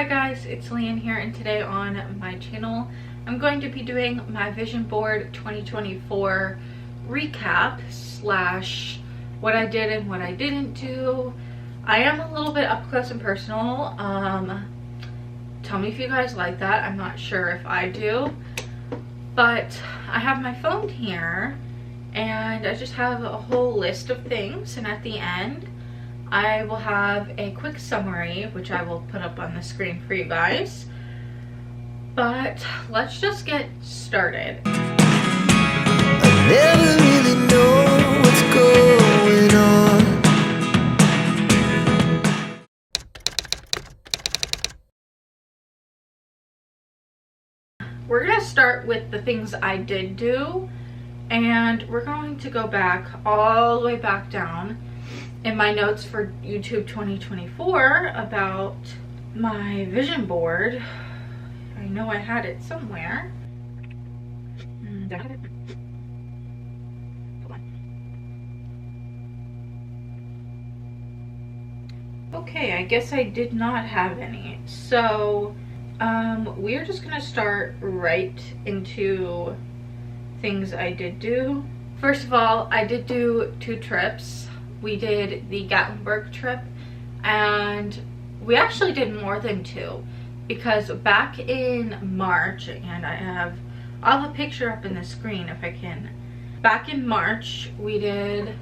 Hi guys, it's Leanne here, and today on my channel I'm going to be doing my vision board 2024 recap slash what I did and what I didn't do. I am a little bit up close and personal. Tell me if you guys like that. I'm not sure if I do, but I have my phone here and I just have a whole list of things, and at the end I will have a quick summary, which I will put up on the screen for you guys. But let's just get started. I never really know what's going on. We're gonna start with the things I did do, and we're going to go back all the way back down in my notes for YouTube 2024 about my vision board. I know I had it somewhere. Did I have it? Hold on. Okay, I guess I did not have any. So we're just gonna start right into things I did do. First of all, I did do 2 trips. We did the Gatlinburg trip, and we actually did more than 2, because back in March, and I'll have a picture up in the screen if I can. Back in March we did,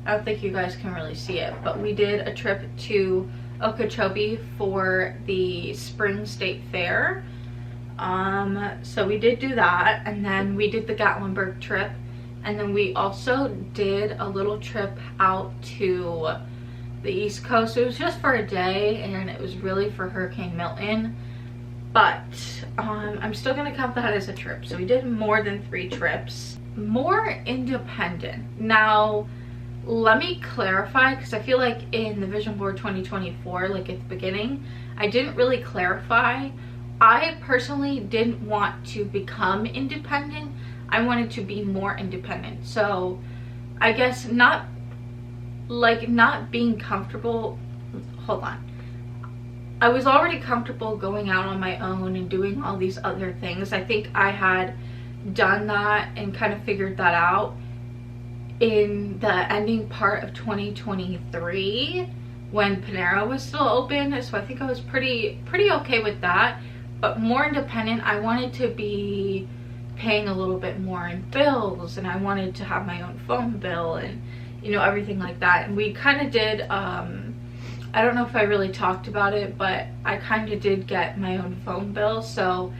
I don't think you guys can really see it, but we did a trip to Okeechobee for the Spring State Fair. So we did do that, and then we did the Gatlinburg trip. And then we also did a little trip out to the East Coast. It was just for a day, and it was really for Hurricane Milton. But I'm still going to count that as a trip. So we did more than 3 trips. More independent. Now, let me clarify, because I feel like in the Vision Board 2024, like at the beginning, I didn't really clarify. I personally didn't want to become independent. I wanted to be more independent. So I guess not being comfortable. Hold on. I was already comfortable going out on my own and doing all these other things. I think I had done that and kind of figured that out in the ending part of 2023 when Panera was still open. So I think I was pretty okay with that. But more independent, I wanted to be paying a little bit more in bills, and I wanted to have my own phone bill and, you know, everything like that. And we kind of did, I don't know if I really talked about it, but I kind of did get my own phone bill. So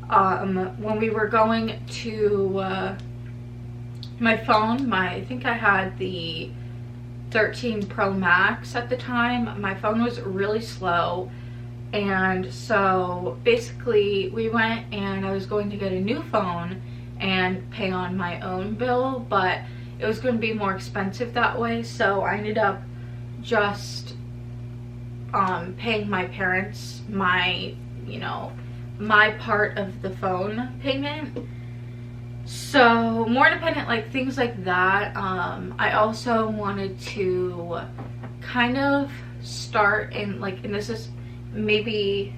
when we were going to my phone, I think I had the 13 Pro Max at the time. My phone was really slow. And so basically we went, and I was going to get a new phone and pay on my own bill, but it was going to be more expensive that way. So I ended up just paying my parents my part of the phone payment. So more independent, like things like that. I also wanted to kind of start in, like, and this is maybe,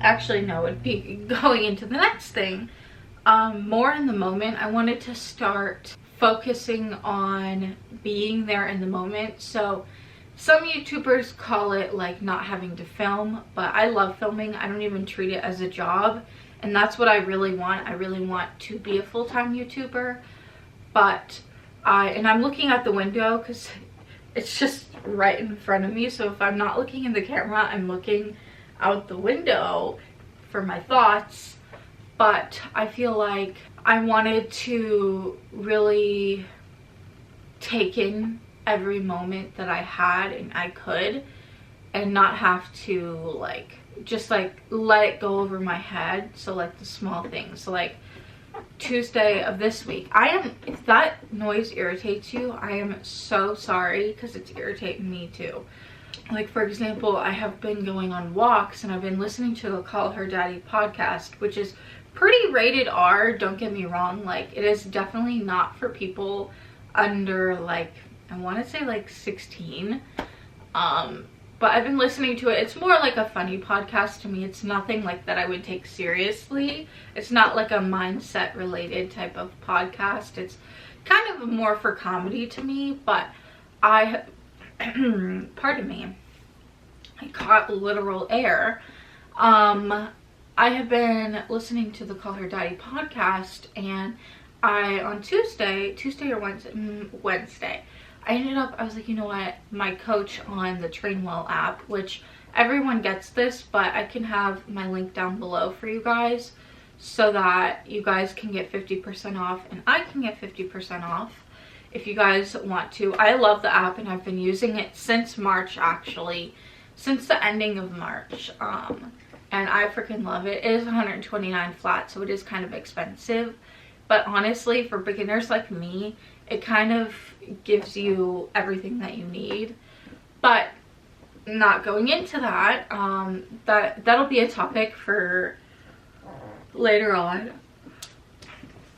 actually no, it'd be going into the next thing, more in the moment. I wanted to start focusing on being there in the moment. So some YouTubers call it like not having to film, but I love filming. I don't even treat it as a job, and that's what I really want. I really want to be a full-time YouTuber. But I'm looking out the window because it's just right in front of me. So if I'm not looking in the camera, I'm looking out the window for my thoughts. But I feel like I wanted to really take in every moment that I had and I could, and not have to just let it go over my head. So like the small things. So like Tuesday of this week, if that noise irritates you, I am so sorry, because it's irritating me too. Like, for example, I have been going on walks and I've been listening to the Call Her Daddy podcast, which is pretty rated R, don't get me wrong. Like, it is definitely not for people under, like, I want to say like 16. but I've been listening to it. It's more like a funny podcast to me. It's nothing like that I would take seriously. It's not like a mindset related type of podcast. It's kind of more for comedy to me, but I pardon me, I caught literal air. I have been listening to the Call Her Daddy podcast, and on Tuesday or Wednesday, I was like, you know what, my coach on the Trainwell app, which everyone gets this, but I can have my link down below for you guys so that you guys can get 50% off and I can get 50% off if you guys want to. I love the app and I've been using it since March, actually, since the ending of March, and I freaking love it. It is $129 flat, so it is kind of expensive, but honestly, for beginners like me, it kind of gives you everything that you need. But not going into that, that'll be a topic for later on.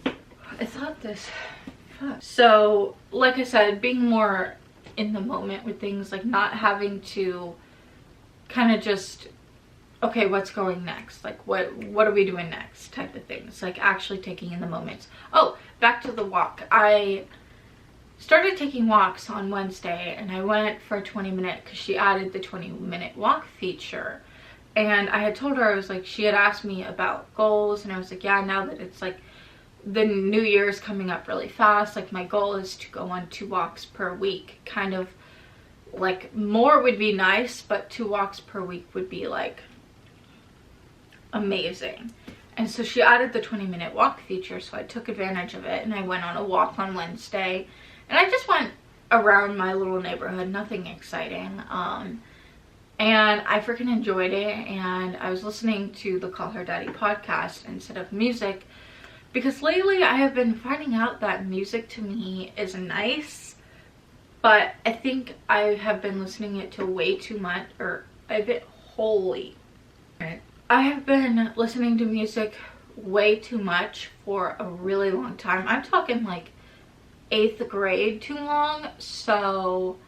I thought this, so like I said, being more in the moment with things, like not having to kind of just, okay, what's going next, like what are we doing next type of things, like actually taking in the moments. Oh, back to the walk. I started taking walks on Wednesday, and I went for a 20-minute because she added the 20-minute walk feature. And I had told her, I was like, she had asked me about goals, and I was like, yeah, now that it's like the new year's coming up really fast, like my goal is to go on 2 walks per week. Kind of like more would be nice, but 2 walks per week would be like amazing. And so she added the 20-minute walk feature, so I took advantage of it and I went on a walk on Wednesday. And I just went around my little neighborhood, nothing exciting. And I freaking enjoyed it. And I was listening to the Call Her Daddy podcast instead of music, because lately I have been finding out that music to me is nice, but I think I have been listening it to way too much, or I have been listening to music way too much for a really long time. I'm talking like 8th grade too long, so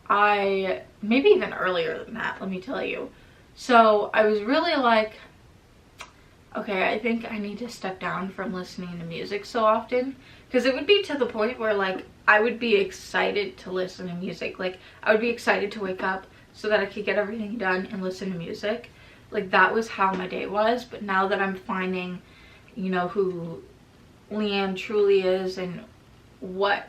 maybe even earlier than that, let me tell you. So I was really like, okay, I think I need to step down from listening to music so often, because it would be to the point where like I would be excited to listen to music. Like I would be excited to wake up so that I could get everything done and listen to music. Like that was how my day was. But now that I'm finding, you know, who Leanne truly is and what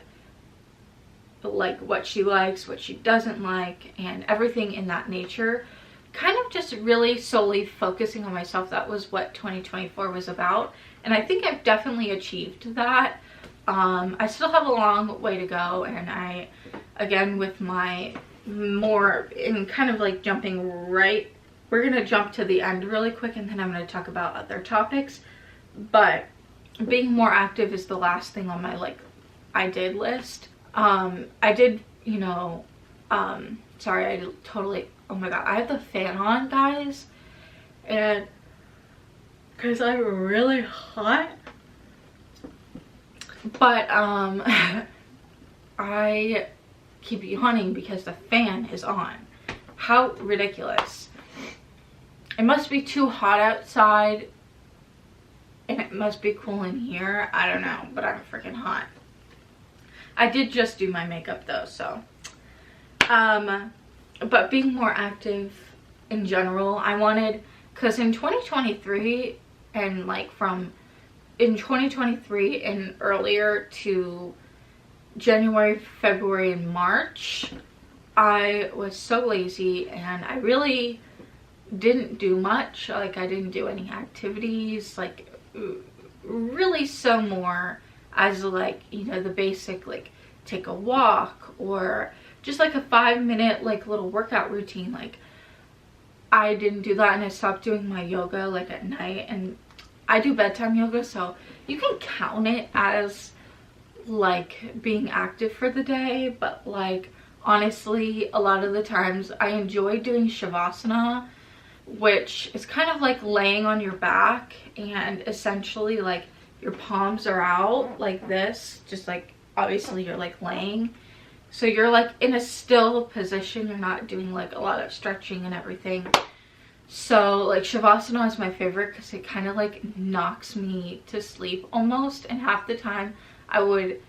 she likes, what she doesn't like, and everything in that nature, kind of just really solely focusing on myself. That was what 2024 was about, and I think I've definitely achieved that. I still have a long way to go, and I, again, with my more in kind of like jumping right, we're gonna jump to the end really quick and then I'm gonna talk about other topics. But being more active is the last thing on my like I did list. I did, you know, sorry, I totally, oh my god, I have the fan on, guys, and because I'm really hot, but I keep yawning because the fan is on. How ridiculous. It must be too hot outside and it must be cool in here. I don't know, but I'm freaking hot. I did just do my makeup though, so but being more active in general, I wanted, because in 2023 and like in 2023 and earlier to January, February, and March, I was so lazy and I really didn't do much. Like I didn't do any activities, like really so more as like, you know, the basic like take a walk or just like a 5-minute like little workout routine. Like I didn't do that, and I stopped doing my yoga like at night, and I do bedtime yoga, so you can count it as like being active for the day. But like honestly, a lot of the times I enjoy doing shavasana, which is kind of like laying on your back and essentially like your palms are out like this, just like obviously you're like laying, So you're like in a still position. You're not doing like a lot of stretching and everything. So like Shavasana is my favorite because it kind of like knocks me to sleep almost. And half the time I would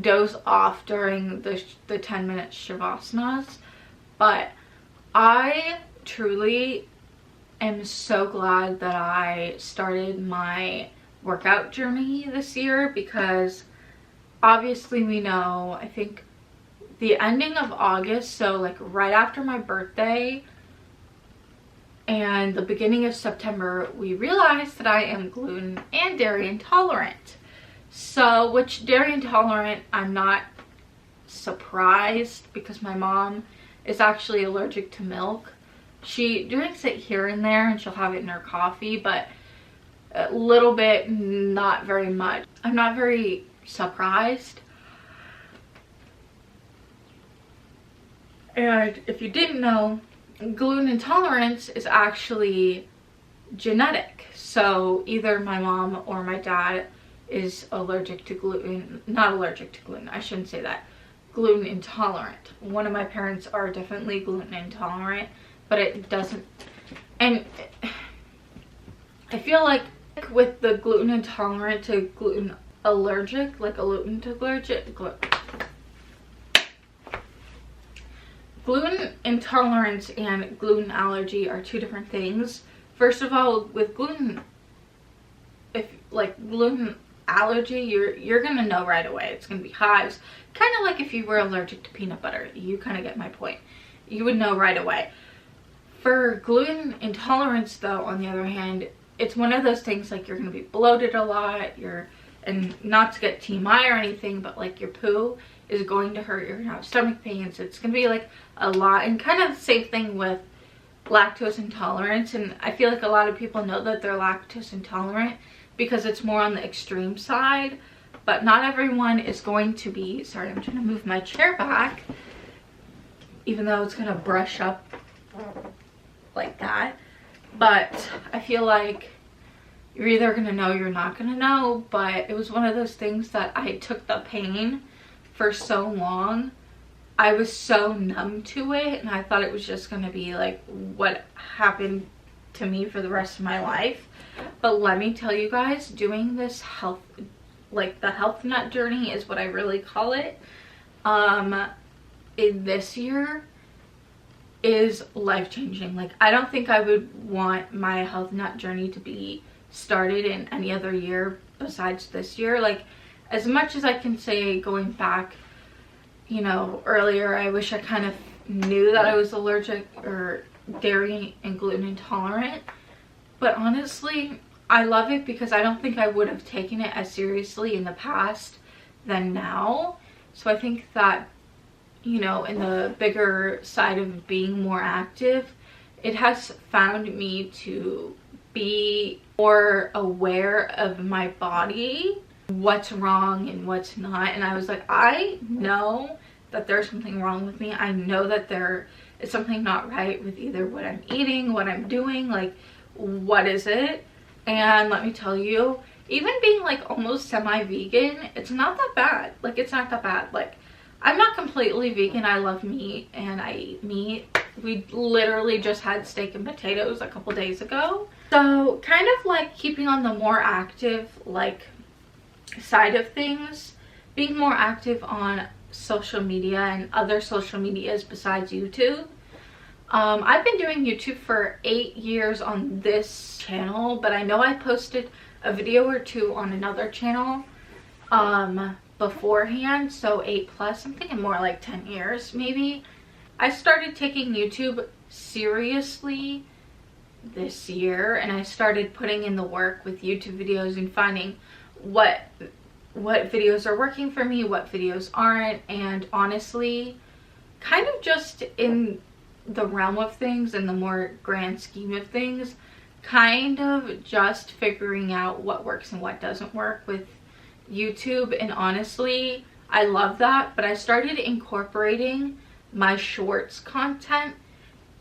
doze off during the 10-minute Shavasanas. But I truly am so glad that I started my workout journey this year, because obviously we know, I think the ending of August, so like right after my birthday and the beginning of September, we realized that I am gluten and dairy intolerant. So, which dairy intolerant, I'm not surprised, because my mom is actually allergic to milk. She drinks it here and there and she'll have it in her coffee, but a little bit, not very much. I'm not very surprised. And if you didn't know, gluten intolerance is actually genetic. So either my mom or my dad is allergic to gluten, not allergic to gluten, I shouldn't say that, gluten intolerant. One of my parents are definitely gluten intolerant, but it doesn't, and I feel like with the gluten intolerant to gluten allergic, like gluten intolerance and gluten allergy are two different things. First of all, with gluten, if like gluten allergy, you're gonna know right away. It's gonna be hives, kind of like if you were allergic to peanut butter. You kind of get my point. You would know right away. For gluten intolerance though, on the other hand, it's one of those things like you're gonna be bloated a lot, and not to get TMI or anything, but like your poo is going to hurt, you're gonna have stomach pains, it's gonna be like a lot. And kind of the same thing with lactose intolerance, and I feel like a lot of people know that they're lactose intolerant because it's more on the extreme side, but not everyone is going to be. Sorry, I'm trying to move my chair back, even though it's gonna brush up like that. But I feel like you're either gonna know, you're not gonna know. But it was one of those things that I took the pain for so long. I was so numb to it, and I thought it was just gonna be like what happened to me for the rest of my life. But let me tell you guys, doing this health, like the health nut journey is what I really call it, in this year is life-changing. Like, I don't think I would want my health nut journey to be started in any other year besides this year. Like, as much as I can say going back, you know, earlier, I wish I kind of knew that I was allergic or dairy and gluten intolerant, but honestly I love it because I don't think I would have taken it as seriously in the past than now. So I think that, you know, in the bigger side of being more active, it has found me to be more aware of my body, what's wrong and what's not. And I was like, I know that there's something wrong with me. I know that there is something not right with either what I'm eating, what I'm doing, like what is it? And let me tell you, even being like almost semi-vegan, it's not that bad. Like, it's not that bad. Like, I'm not completely vegan. I love meat and I eat meat. We literally just had steak and potatoes a couple days ago. So kind of like keeping on the more active like side of things, being more active on social media and other social medias besides YouTube. I've been doing YouTube for 8 years on this channel, but I know I posted a video or two on another channel beforehand, so 8 plus, I'm thinking more like 10 years maybe. I started taking YouTube seriously this year, and I started putting in the work with YouTube videos and finding what videos are working for me, what videos aren't. And honestly, kind of just in the realm of things, in the more grand scheme of things, kind of just figuring out what works and what doesn't work with YouTube. And honestly, I love that, but I started incorporating my shorts content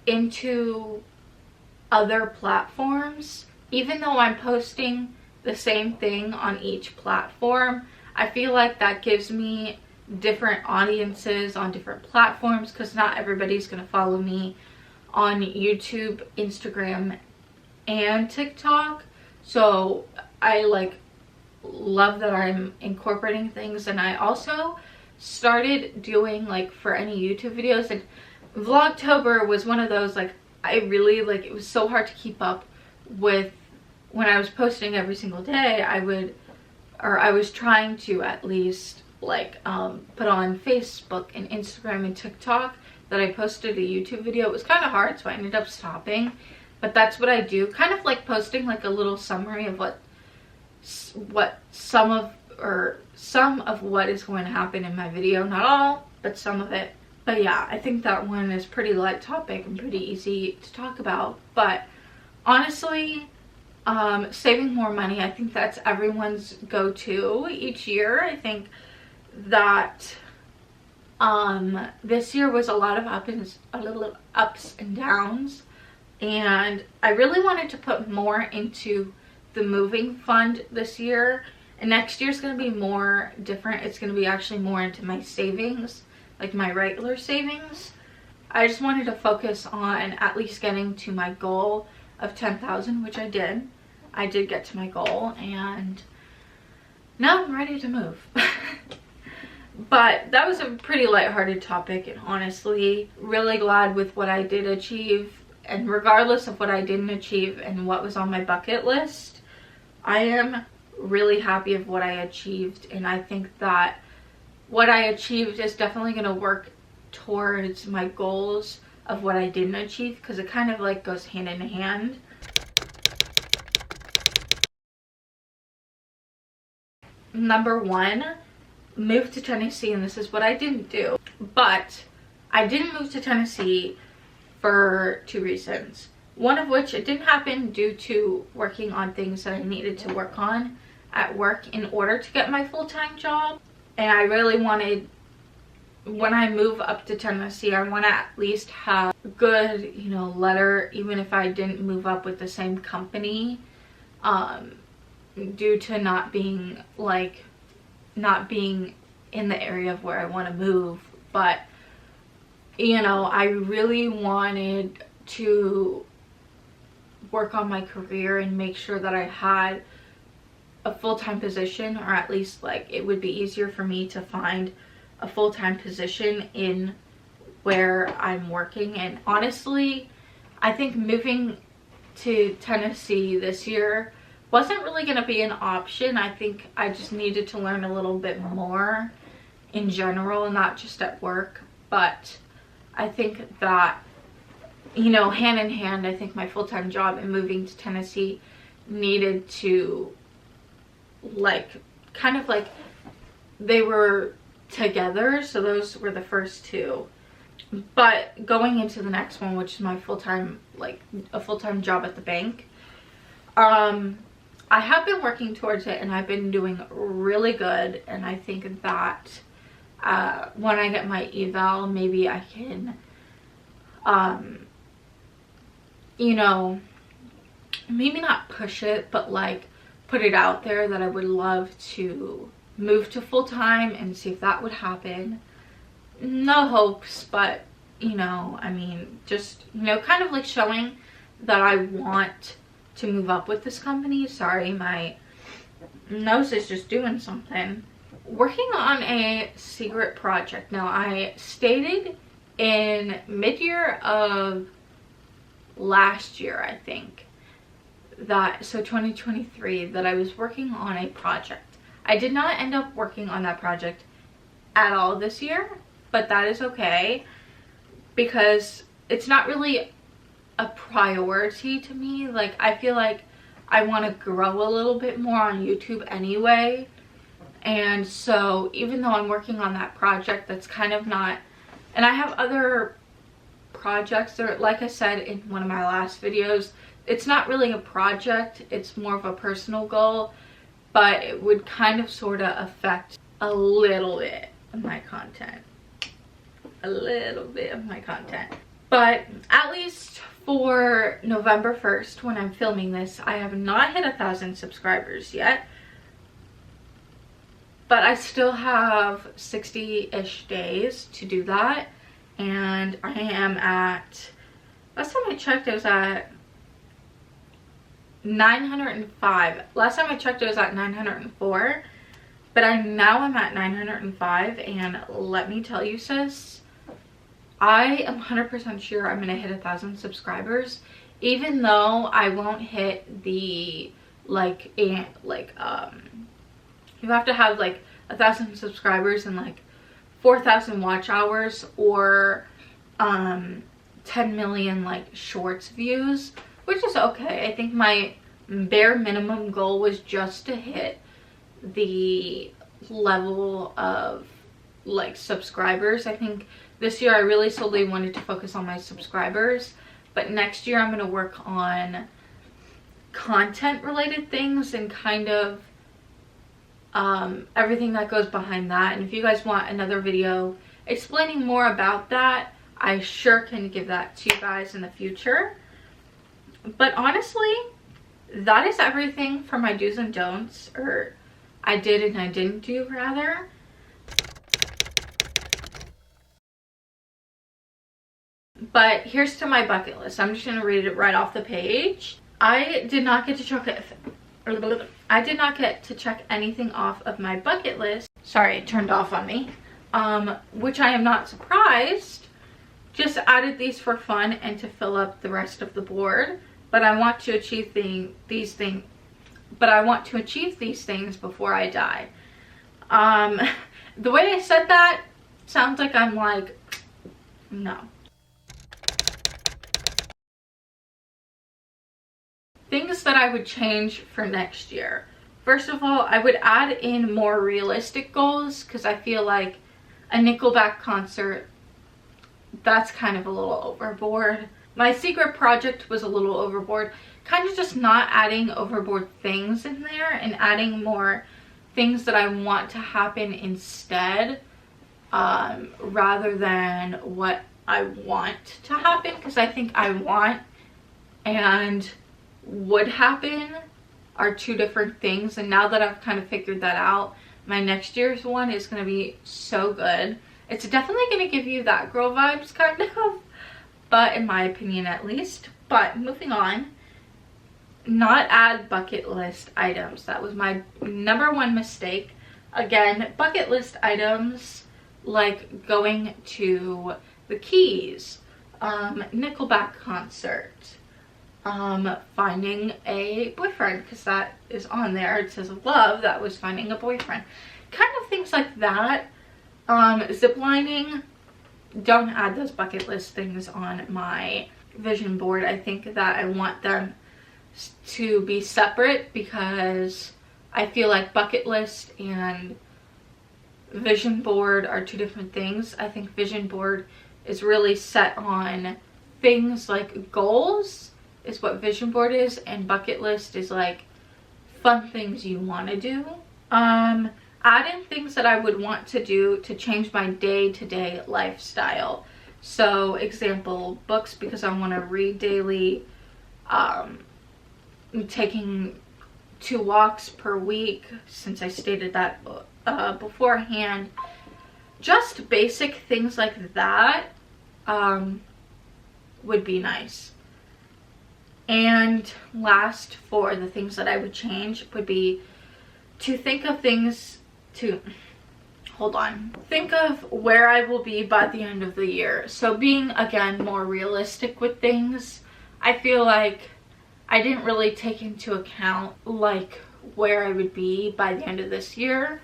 into other platforms. Even though I'm posting the same thing on each platform, I feel like that gives me different audiences on different platforms, because not everybody's going to follow me on YouTube, Instagram, and TikTok. So I like love that I'm incorporating things. And I also started doing, like, for any YouTube videos, and Vlogtober was one of those, like, I really, like, it was so hard to keep up with. When I was posting every single day, I was trying to at least, like, put on Facebook and Instagram and TikTok that I posted a YouTube video. It was kind of hard, so I ended up stopping. But that's what I do, kind of like posting like a little summary of what some of what is going to happen in my video. Not all, but some of it. But yeah, I think that one is pretty light topic and pretty easy to talk about. But honestly, saving more money, I think that's everyone's go-to each year. I think that this year was a lot of ups and downs, and I really wanted to put more into the moving fund this year, and next year's going to be more different. It's going to be actually more into my savings, like my regular savings. I just wanted to focus on at least getting to my goal of 10,000, which I did. I did get to my goal, and now I'm ready to move. But that was a pretty lighthearted topic, and honestly, really glad with what I did achieve. And regardless of what I didn't achieve and what was on my bucket list, I am really happy of what I achieved. And I think that what I achieved is definitely going to work towards my goals of what I didn't achieve, because it kind of like goes hand in hand. Number one, move to Tennessee, and this is what I didn't do. But I didn't move to Tennessee for 2 reasons. One of which, it didn't happen due to working on things that I needed to work on at work in order to get my full-time job. And I really wanted, when I move up to Tennessee, I want to at least have a good, you know, letter, even if I didn't move up with the same company, due to not being in the area of where I want to move. But, you know, I really wanted to work on my career and make sure that I had a full-time position, or at least like it would be easier for me to find a full-time position in where I'm working. And honestly, I think moving to Tennessee this year wasn't really going to be an option. I think I just needed to learn a little bit more in general, not just at work. But I think that, you know, hand in hand, I think my full-time job and moving to Tennessee needed to, like, kind of like they were together. So those were the first two. But going into the next one, which is my full-time, like a full-time job at the bank, I have been working towards it, and I've been doing really good. And I think that when I get my eval, maybe I can, you know, maybe not push it, but like put it out there that I would love to move to full-time and see if that would happen. No hopes, but, you know, I mean, just, you know, kind of like showing that I want to move up with this company. Sorry, my nose is just doing something. Working on a secret project. Now, I stated in mid-year of last year, I think, that, so 2023, that I was working on a project. I did not end up working on that project at all this year, but that is okay, because it's not really a priority to me. Like, I feel like I want to grow a little bit more on YouTube anyway. And so even though I'm working on that project, that's kind of not, and I have other projects that, like I said in one of my last videos, it's not really a project, it's more of a personal goal, but it would kind of sort of affect a little bit of my content. A little bit of my content. But at least for November 1st, when I'm filming this, I have not hit 1,000 subscribers yet. but I still have 60-ish days to do that. And I am at, last time I checked, I was at 905. Last time I checked, it was at 904. But I'm at 905. And let me tell you, sis, I am 100% sure I'm going to hit 1,000 subscribers. Even though I won't hit the, you have to have like 1,000 subscribers and like 4,000 watch hours or 10 million like shorts views, which is okay. I think my bare minimum goal was just to hit the level of like subscribers. I think this year I really solely wanted to focus on my subscribers, but next year I'm going to work on content related things and kind of everything that goes behind that. And if you guys want another video explaining more about that, I sure can give that to you guys in the future. But honestly, that is everything for my do's and don'ts, or I did and I didn't do, rather. But here's to my bucket list. I'm just going to read it right off the page. I did not get to check anything off of my bucket list. Sorry, it turned off on me. Which I am not surprised. Just added these for fun and to fill up the rest of the board. But I want to achieve these things before I die. The way I said that sounds like I'm like, no. Things that I would change for next year. First of all, I would add in more realistic goals, because I feel like a Nickelback concert, that's kind of a little overboard. My secret project was a little overboard. Kind of just not adding overboard things in there and adding more things that I want to happen instead, rather than what I want to happen, because I think I want and would happen are two different things. And now that I've kind of figured that out, my next year's one is going to be so good. It's definitely going to give you that girl vibes, kind of, but in my opinion at least. But moving on, not add bucket list items. That was my #1 mistake. Again, bucket list items like going to the Keys, Nickelback concert, finding a boyfriend, because that is on there. It says love, that was finding a boyfriend. Kind of things like that. Zip lining, don't add those bucket list things on my vision board. I think that I want them to be separate, because I feel like bucket list and vision board are two different things. I think vision board is really set on things like goals, is what vision board is, and bucket list is like fun things you want to do. Add in things that I would want to do to change my day-to-day lifestyle. So example, books, because I want to read daily, taking 2 walks per week, since I stated that beforehand. Just basic things like that would be nice. And last, for the things that I would change, would be to think of things to, think of where I will be by the end of the year. So being, again, more realistic with things. I feel like I didn't really take into account like where I would be by the end of this year.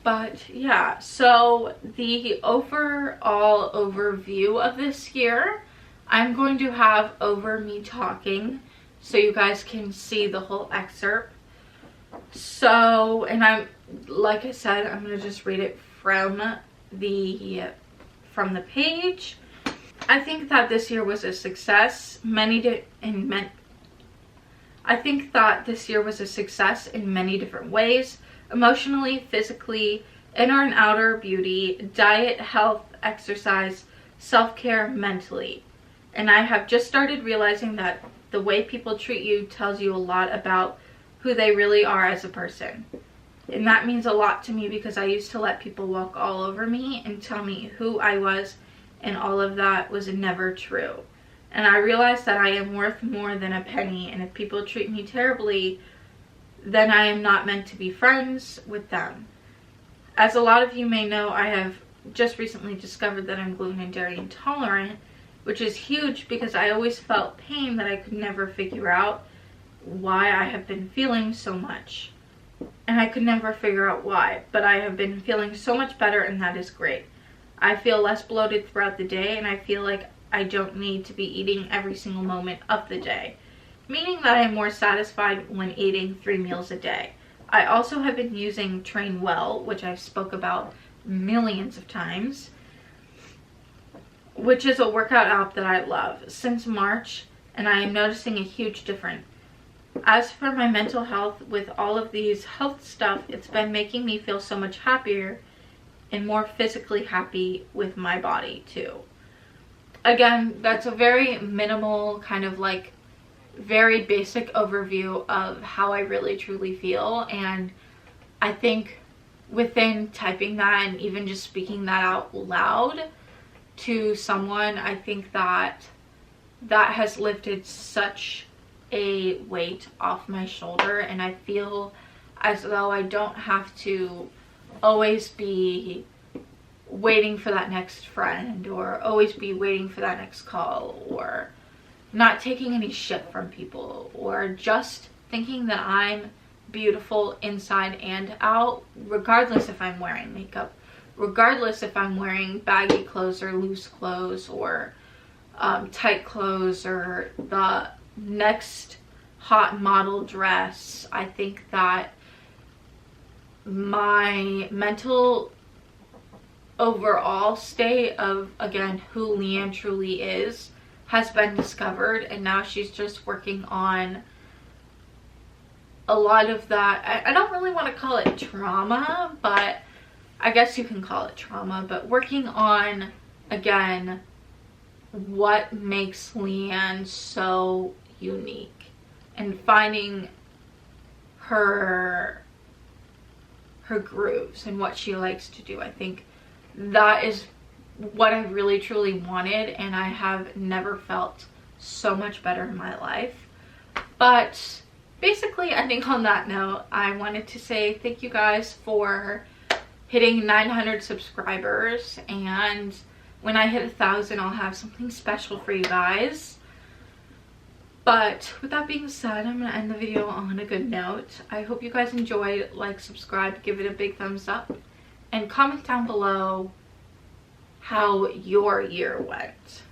But yeah, so the overall overview of this year, I'm going to have over me talking so you guys can see the whole excerpt. So, and I'm, like I said, I'm going to just read it from the page. I think that this year was a success. I think that this year was a success in many different ways. Emotionally, physically, inner and outer beauty, diet, health, exercise, self-care, mentally. And I have just started realizing that the way people treat you tells you a lot about who they really are as a person. And that means a lot to me because I used to let people walk all over me and tell me who I was, and all of that was never true. And I realized that I am worth more than a penny, and if people treat me terribly, then I am not meant to be friends with them. As a lot of you may know, I have just recently discovered that I'm gluten and dairy intolerant, which is huge because I always felt pain that I could never figure out why I have been feeling so much. And I could never figure out why, but I have been feeling so much better, and that is great. I feel less bloated throughout the day, and I feel like I don't need to be eating every single moment of the day, meaning that I am more satisfied when eating 3 meals a day. I also have been using Train Well, which I've spoke about millions of times, which is a workout app that I love, since March, and I am noticing a huge difference. As for my mental health, with all of these health stuff, it's been making me feel so much happier and more physically happy with my body too. Again, that's a very minimal, kind of like very basic overview of how I really truly feel, and I think within typing that and even just speaking that out loud to someone, I think that that has lifted such a weight off my shoulder, and I feel as though I don't have to always be waiting for that next friend, or always be waiting for that next call, or not taking any shit from people, or just thinking that I'm beautiful inside and out, regardless if I'm wearing makeup, regardless if I'm wearing baggy clothes or loose clothes, or tight clothes, or the next hot model dress. I think that my mental overall state of, again, who Leanne truly is has been discovered, and now she's just working on a lot of that. I don't really want to call it trauma, but I guess you can call it trauma, but working on, again, what makes Leanne so unique and finding her grooves and what she likes to do. I think that is what I really truly wanted, and I have never felt so much better in my life. But basically, I think on that note, I wanted to say thank you guys for hitting 900 subscribers, and when I hit 1,000, I'll have something special for you guys. But with that being said, I'm going to end the video on a good note. I hope you guys enjoyed. Like, subscribe, give it a big thumbs up, and comment down below how your year went.